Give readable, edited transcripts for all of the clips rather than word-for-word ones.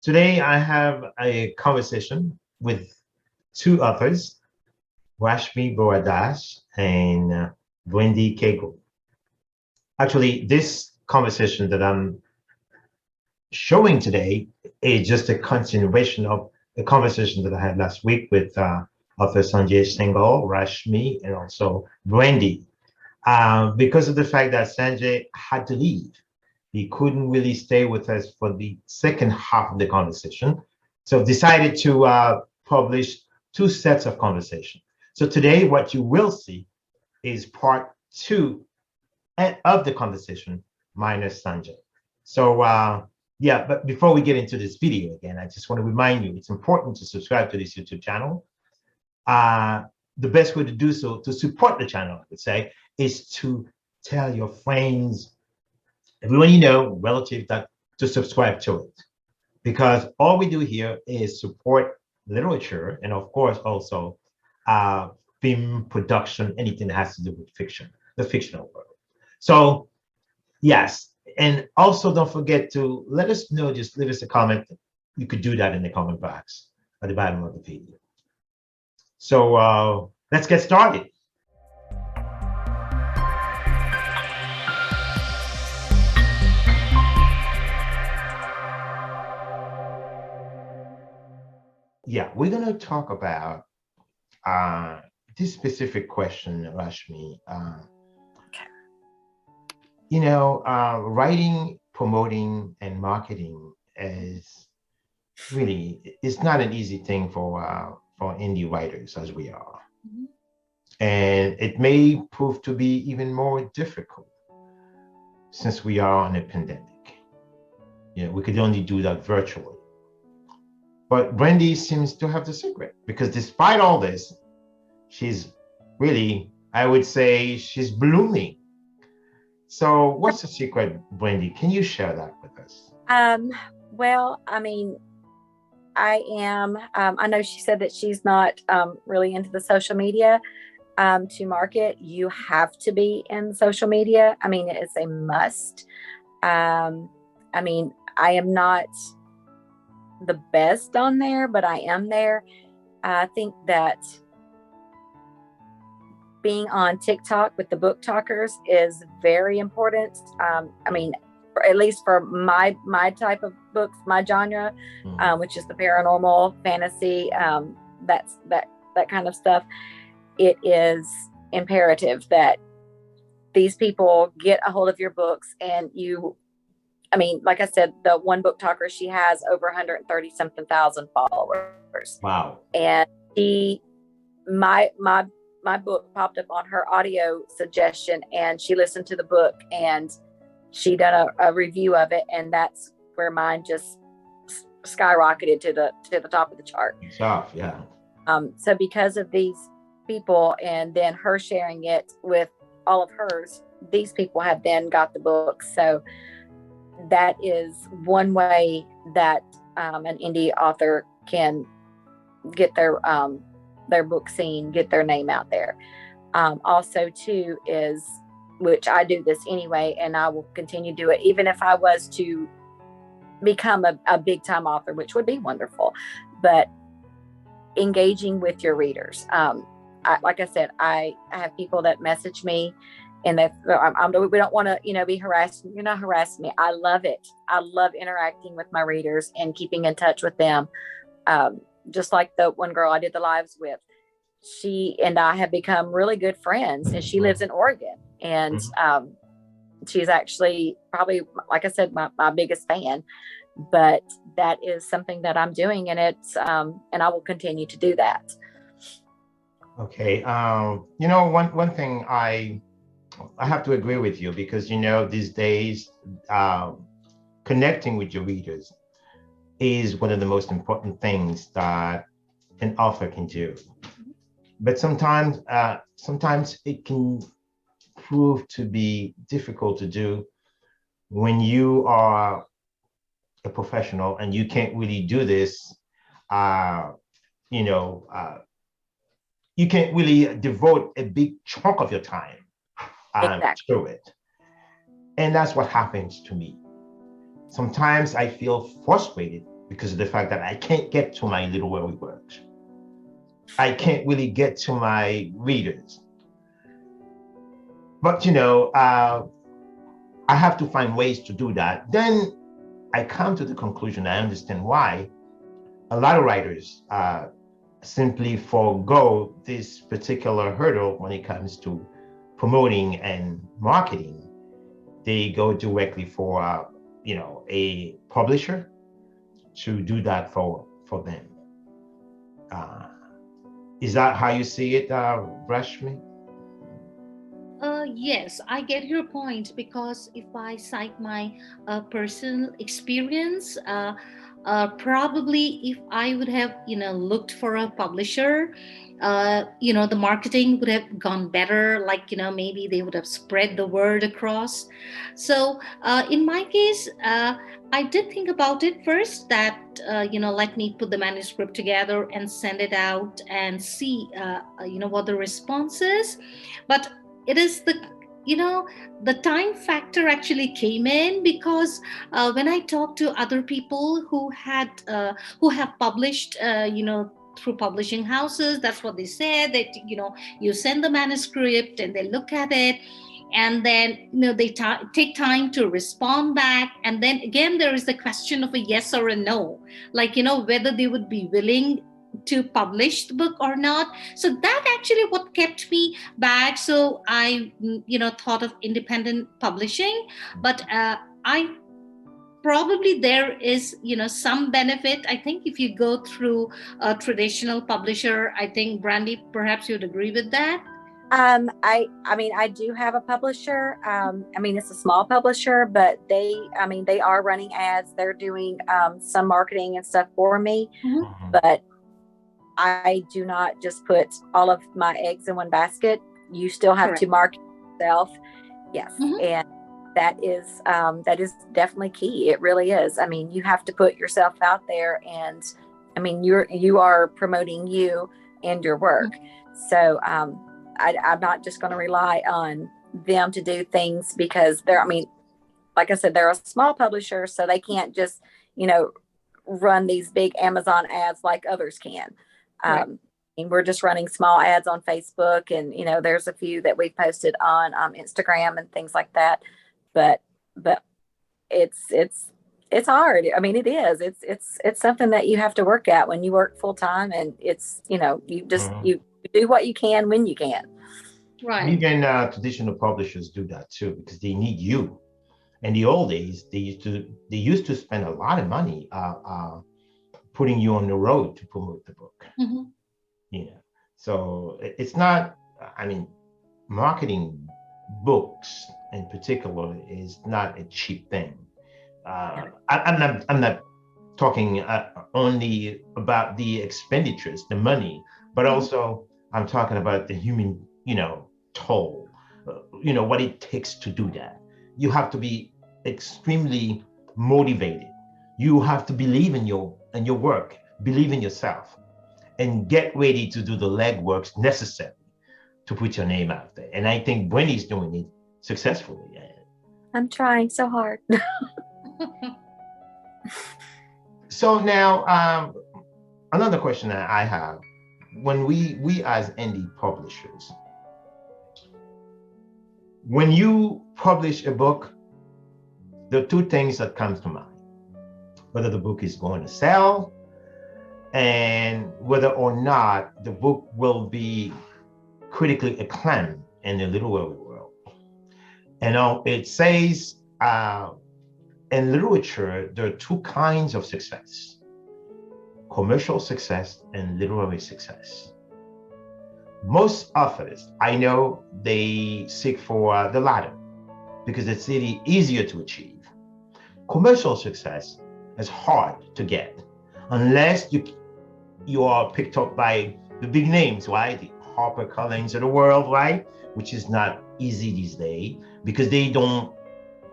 Today, I have a conversation with two authors, Rashmi Bora and Brandy Cagle. Actually, this conversation that I'm showing today is just a continuation of a conversation that I had last week with author Sanjay Singhal, Rashmi, and also Brandy. Because of the fact that Sanjay had to leave, he couldn't really stay with us for the second half of the conversation. So decided to publish two sets of conversation. So today, what you will see is part two of the conversation minus Sanjay. So yeah, but before we get into this video again, I just want to remind you, it's important to subscribe to this YouTube channel. The best way to do so, to support the channel, I would say, is to tell your friends, everyone you know, relative, that to subscribe to it. Because all we do here is support literature and of course also film production, anything that has to do with fiction, the fictional world. So yes, and also don't forget to let us know, just leave us a comment. You could do that in the comment box at the bottom of the video. So let's get started. Yeah, we're going to talk about this specific question, Rashmi. You know, writing, promoting, and marketing is really, it's not an easy thing for indie writers as we are. Mm-hmm. And it may prove to be even more difficult since we are on a pandemic. You know, we could only do that virtually. But Brandy seems to have the secret, because despite all this, she's really, I would say, she's blooming. So what's the secret, Brandy? Can you share that with us? Well, I mean, I am, I know she said that she's not really into the social media to market. You have to be in social media. I mean, it's a must. I mean, I am not the best on there, but I am there. I think that being on TikTok with the book talkers is very important. I mean, at least for my type of books, my genre, which is the paranormal, fantasy, that kind of stuff. It is imperative that these people get a hold of your books, and you, I mean, like I said, the one book talker, she has over 130 something thousand followers. Wow. And my book popped up on her audio suggestion, and she listened to the book and she done a review of it, and that's where mine just skyrocketed to the top of the chart. Tough, yeah. So because of these people, and then her sharing it with all of hers, these people have then got the book. So that is one way that an indie author can get their book seen, get their name out there. Also too is, which I do this anyway, and I will continue to do it, even if I was to become a big time author, which would be wonderful, but engaging with your readers. Like I said, I have people that message me, and we don't want to, be harassed. You're not harassing me. I love it. I love interacting with my readers and keeping in touch with them. Just like the one girl I did the lives with, she and I have become really good friends, and she lives in Oregon, and she's actually probably, like I said, my biggest fan. But that is something that I'm doing, and it's and I will continue to do that. Okay. One thing I have to agree with you, because these days connecting with your readers is one of the most important things that an author can do. But sometimes it can prove to be difficult to do when you are a professional and you can't really do this. You can't really devote a big chunk of your time to it. And that's what happens to me. Sometimes I feel frustrated because of the fact that I can't get to my literary works. I can't really get to my readers. But I have to find ways to do that. Then I come to the conclusion, I understand why a lot of writers simply forego this particular hurdle when it comes to promoting and marketing. They go directly for a publisher to do that for them. Is that how you see it, Rashmi? Yes, I get your point, because if I cite my personal experience, probably if I would have, looked for a publisher, the marketing would have gone better. Like, maybe they would have spread the word across. So, in my case, I did think about it first that, let me put the manuscript together and send it out and see, what the response is. But it is the time factor actually came in, because when I talked to other people who have published, through publishing houses, that's what they said, that you send the manuscript and they look at it, and then they take time to respond back, and then again there is the question of a yes or a no, like whether they would be willing to publish the book or not. So that actually what kept me back. So I thought of independent publishing. But I probably there is some benefit, I think, if you go through a traditional publisher. I think, Brandy, perhaps you'd agree with that. I mean, I do have a publisher. I mean, it's a small publisher, but they are running ads. They're doing some marketing and stuff for me. Mm-hmm. But I do not just put all of my eggs in one basket. You still have Correct. to market yourself. Yes. Mm-hmm. And that is definitely key. It really is. I mean, you have to put yourself out there, and I mean, you are promoting you and your work. Mm-hmm. So I'm not just going to rely on them to do things, because I mean, like I said, they're a small publisher, so they can't just, run these big Amazon ads like others can. Right. And we're just running small ads on Facebook, and there's a few that we've posted on Instagram and things like that. But it's hard. I mean, it is. It's something that you have to work at when you work full time, and it's you just you do what you can when you can. Right. Even traditional publishers do that too, because they need you. In the old days, they used to spend a lot of money putting you on the road to promote the book. Mm-hmm. So it's not. I mean, marketing books in particular is not a cheap thing. I'm not talking only about the expenditures, the money, but also I'm talking about the human, toll. What it takes to do that. You have to be extremely motivated. You have to believe in your work, believe in yourself, and get ready to do the legwork necessary to put your name out there. And I think Brandy's doing it successfully. I'm trying so hard. So now, another question that I have: when we as indie publishers, when you publish a book, there are two things that comes to mind: whether the book is going to sell, and whether or not the book will be critically acclaimed in the literary world. And it says in literature, there are two kinds of success: commercial success and literary success. Most authors, I know, they seek for the latter because it's really easier to achieve. Commercial success is hard to get unless you are picked up by the big names, right? The HarperCollins of the world, right? Which is not easy these days because they don't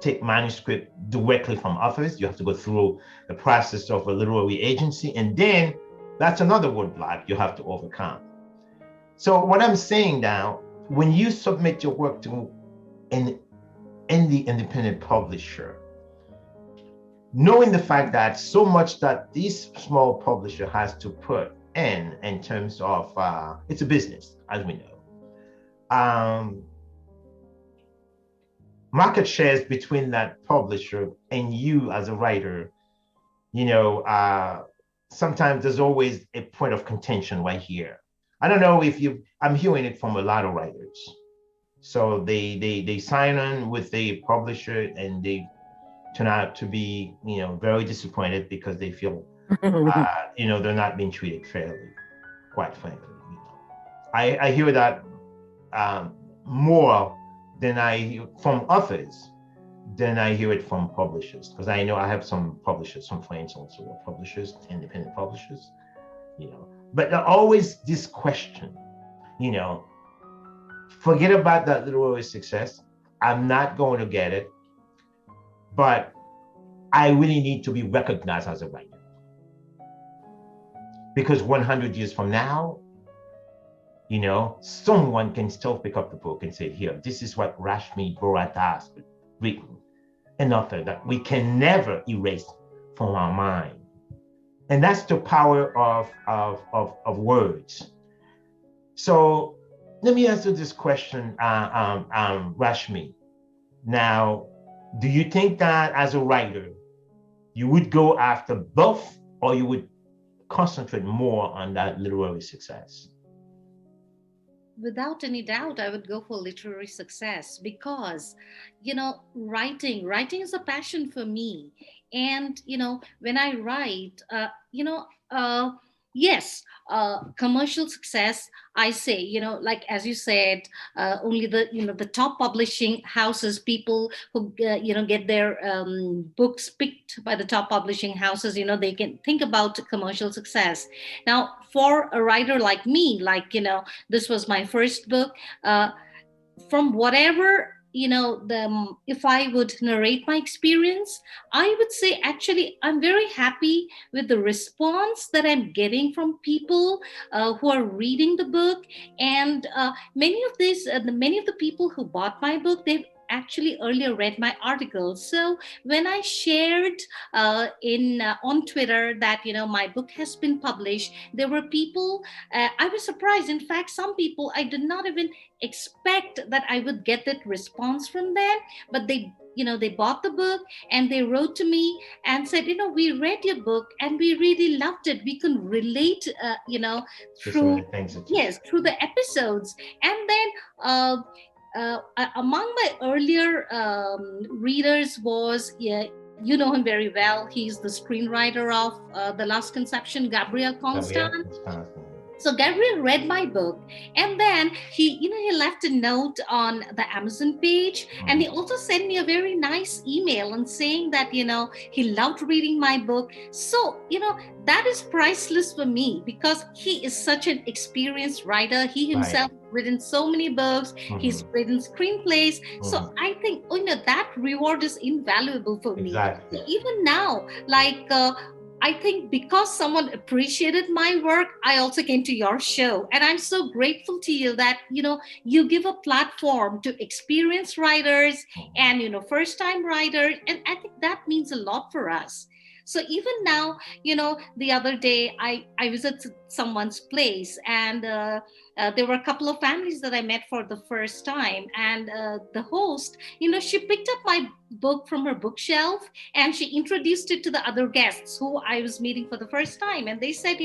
take manuscript directly from authors. You have to go through the process of a literary agency, and then that's another roadblock you have to overcome. So what I'm saying now, when you submit your work to an indie independent publisher, knowing the fact that so much that this small publisher has to put in terms of it's a business, as we know. Market shares between that publisher and you as a writer, sometimes there's always a point of contention right here. I don't know if I'm hearing it from a lot of writers. So they sign on with the publisher and they turn out to be, very disappointed because they feel, they're not being treated fairly, quite frankly. I hear that more than I hear from authors than I hear it from publishers, because I know I have some publishers, some friends also are publishers, independent publishers, but there always this question, forget about that literary success. I'm not going to get it, but I really need to be recognized as a writer. Because 100 years from now, someone can still pick up the book and say, here, this is what Rashmi Bora has written, an author that we can never erase from our mind. And that's the power of words. So let me answer this question, Rashmi. Now, do you think that as a writer, you would go after both, or you would concentrate more on that literary success? Without any doubt, I would go for literary success because, writing is a passion for me. And, when I write, yes, commercial success, I say, like as you said, only the top publishing houses, people who, get their books picked by the top publishing houses, they can think about commercial success. Now, for a writer like me, this was my first book, from whatever if I would narrate my experience, I would say actually I'm very happy with the response that I'm getting from people who are reading the book. And many of the people who bought my book, they've actually earlier read my articles. So when I shared on Twitter that my book has been published, there were people, I was surprised. In fact, some people I did not even expect that I would get that response from them, but they bought the book and they wrote to me and said, we read your book and we really loved it. We can relate, through, yes, through the episodes. And then among my earlier readers was, you know him very well. He's the screenwriter of The Last Conception, Gabriel Constant. So Gabriel read my book, and then he left a note on the Amazon page, and he also sent me a very nice email and saying that he loved reading my book. So that is priceless for me because he is such an experienced writer. He himself has written so many books. He's written screenplays. So I think that reward is invaluable for me. Even now, I think because someone appreciated my work, I also came to your show. And I'm so grateful to you that, you give a platform to experienced writers and, first-time writers. And I think that means a lot for us. So even now, the other day I visited someone's place, and there were a couple of families that I met for the first time. And the host, she picked up my book from her bookshelf and she introduced it to the other guests who I was meeting for the first time. And they said,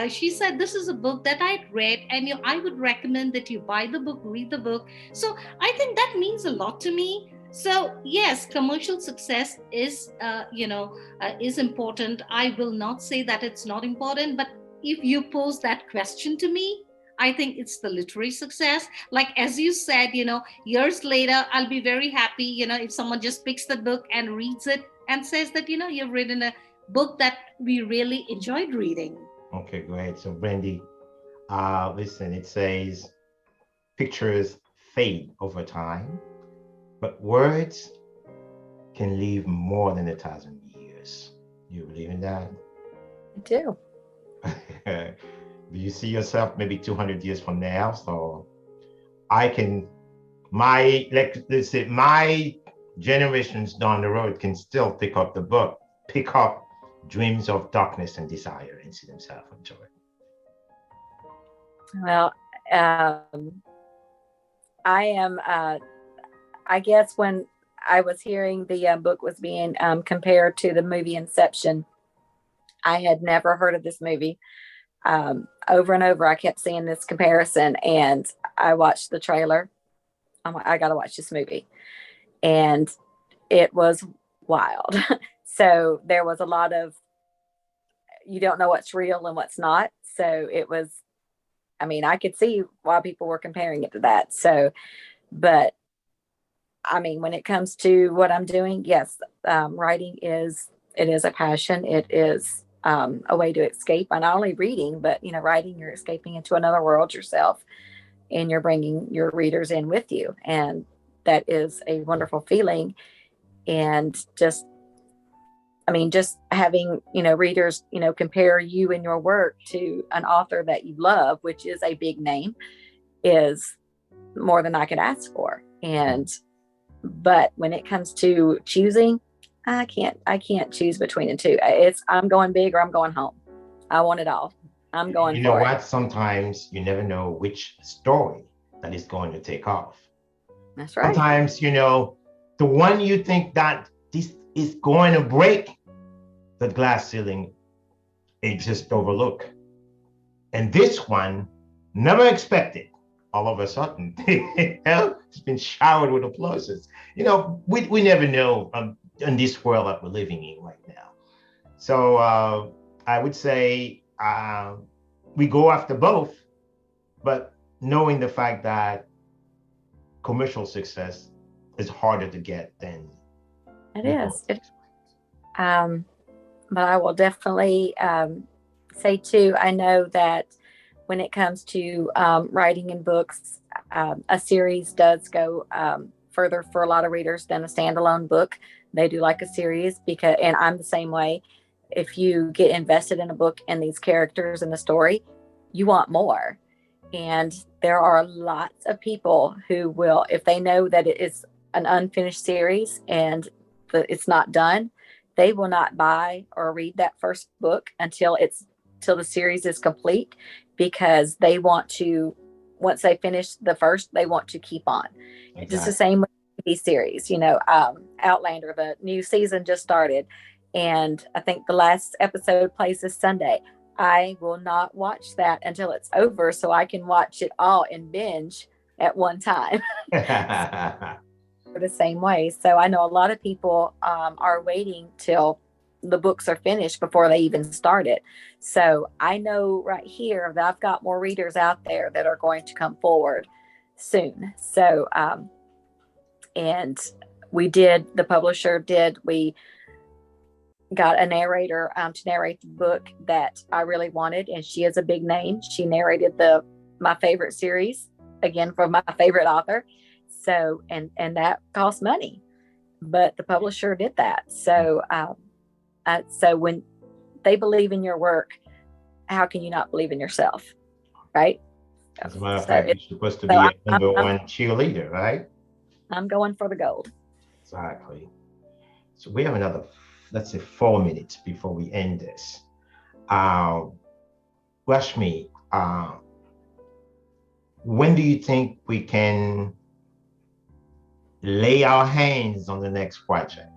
she said, this is a book that I'd read and I would recommend that you buy the book, read the book. So I think that means a lot to me. So yes, commercial success is important. I will not say that it's not important, but if you pose that question to me, I think it's the literary success. Like, as you said, years later, I'll be very happy, if someone just picks the book and reads it and says that, you've written a book that we really enjoyed reading. Okay, great. So Brandy, listen, it says pictures fade over time, but words can live more than 1,000 years. You believe in that? I do. Do you see yourself maybe 200 years from now? So let's say my generations down the road can still pick up the book pick up dreams of darkness and desire and see themselves enjoy it? Well, I am, I guess when I was hearing the book was being compared to the movie Inception, I had never heard of this movie. Over and over, I kept seeing this comparison, and I watched the trailer. I'm like, I got to watch this movie. And it was wild. So there was a lot of, you don't know what's real and what's not. So it was, I mean, I could see why people were comparing it to that. So, but I mean, when it comes to what I'm doing, yes, writing it is a passion. It is a way to escape. And not only reading, but, you know, writing, you're escaping into another world yourself, and you're bringing your readers in with you. And that is a wonderful feeling. And just, I mean, just having, you know, readers, you know, compare you and your work to an author that you love, which is a big name, is more than I could ask for. And, but when it comes to choosing, I can't choose between the two. I'm going big or I'm going home. I want it all. I'm going You know for what? it. Sometimes you never know which story that is going to take off. That's right. Sometimes, you know, the one you think that this is going to break the glass ceiling, it just overlook. And this one, never expected. All of a sudden, it's been showered with applauses. You know, we never know in this world that we're living in right now. So I would say we go after both, but knowing the fact that commercial success is harder to get than It is. But I will definitely say too, I know that when it comes to writing in books, a series does go further for a lot of readers than a standalone book. They do like a series because, and I'm the same way. If you get invested in a book and these characters and the story, you want more. And there are lots of people who will, if they know that it is an unfinished series and it's not done, they will not buy or read that first book until the series is complete, because they want to, once they finish the first, they want to keep on. Exactly. Just the same with TV series, you know, Outlander, the new season just started, and I think the last episode plays this Sunday. I will not watch that until it's over so I can watch it all in binge at one time. The same way. So I know a lot of people are waiting till the books are finished before they even start it. So I know right here that I've got more readers out there that are going to come forward soon. So and the publisher did, we got a narrator to narrate the book that I really wanted, and she is a big name. She narrated my favorite series, again, from my favorite author. So, and that costs money, but the publisher did that. So, so when they believe in your work, how can you not believe in yourself, right? As a matter of fact, you're supposed to be a number one cheerleader, right? I'm going for the gold. Exactly. So we have another, let's say, 4 minutes before we end this. Rashmi, when do you think we can lay our hands on the next project?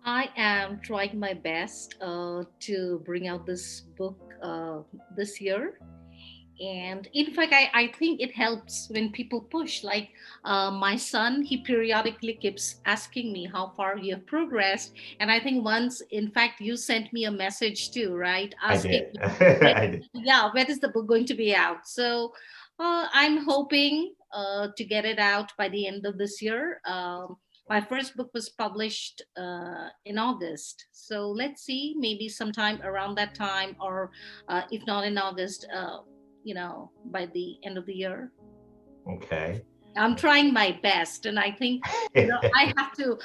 I am trying my best to bring out this book this year. And in fact, I think it helps when people push. Like my son, he periodically keeps asking me how far you have progressed. And I think once, in fact, you sent me a message too, right? Asking, I did. Yeah, when is the book going to be out? So I'm hoping to get it out by the end of this year. My first book was published in August. So let's see, maybe sometime around that time, or if not in August, by the end of the year. Okay. I'm trying my best, and I think I have to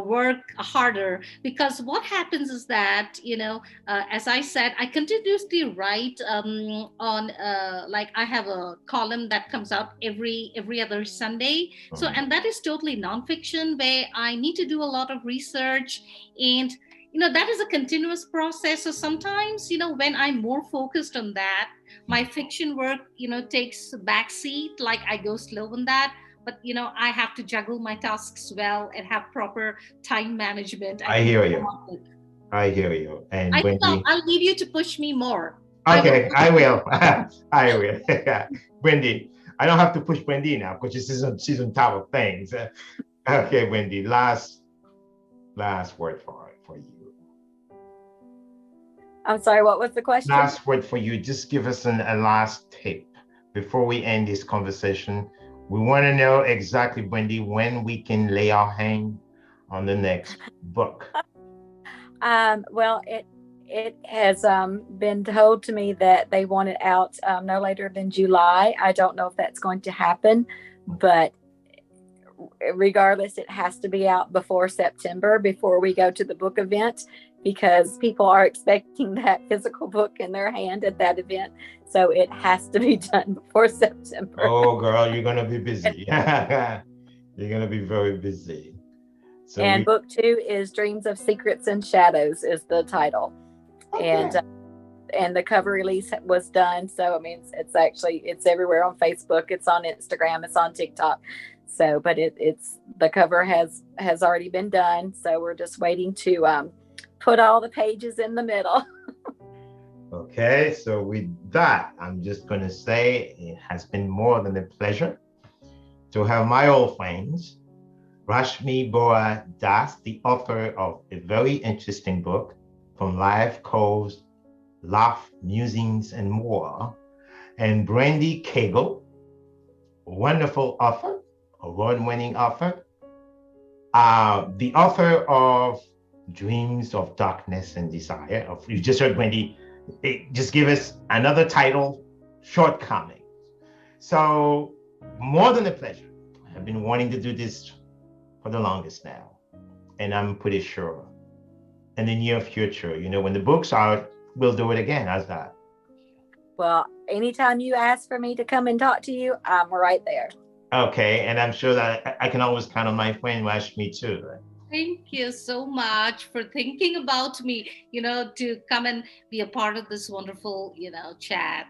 work harder, because what happens is that as I said, I continuously write on like I have a column that comes out every other Sunday. So, Mhm. and that is totally nonfiction, where I need to do a lot of research, and that is a continuous process. So sometimes when I'm more focused on that, my fiction work takes a back seat, like I go slow on that. But I have to juggle my tasks well and have proper time management. I I think hear you. I hear you. And I think Wendy, I'll leave you to push me more. I will. okay, I will. I will. Wendy, I don't have to push Wendy now because she's on top of things. Okay, Wendy, last word for you. I'm sorry, what was the question? Last word for you. Just give us a last tip before we end this conversation. We want to know exactly, Wendy, when we can lay our hand on the next book. Well, it has been told to me that they want it out no later than July. I don't know if that's going to happen, but regardless, it has to be out before September, before we go to the book event, because people are expecting that physical book in their hand at that event. So it has to be done before September. Oh, girl, you're going to be busy. You're going to be very busy. So and book 2 is Dreams of Secrets and Shadows is the title. Okay. And the cover release was done. So I mean, it's everywhere on Facebook. It's on Instagram. It's on TikTok. So, but it's the cover has already been done. So we're just waiting to put all the pages in the middle. Okay, so with that, I'm just going to say it has been more than a pleasure to have my old friends, Rashmi Bora Das, the author of a very interesting book, From Life Calls, Laugh, Musings, and More, and Brandy Cagle, wonderful author, award-winning author, the author of Dreams of Darkness and Desire. You just heard Brandy just give us another title, Shortcomings. So more than a pleasure. I've been wanting to do this for the longest now, and I'm pretty sure in the near future, when the book's out, we'll do it again. How's that? Well, anytime you ask for me to come and talk to you, I'm right there. Okay, and I'm sure that I can always count on my friend Rashmi too. Thank you so much for thinking about me, to come and be a part of this wonderful, chat.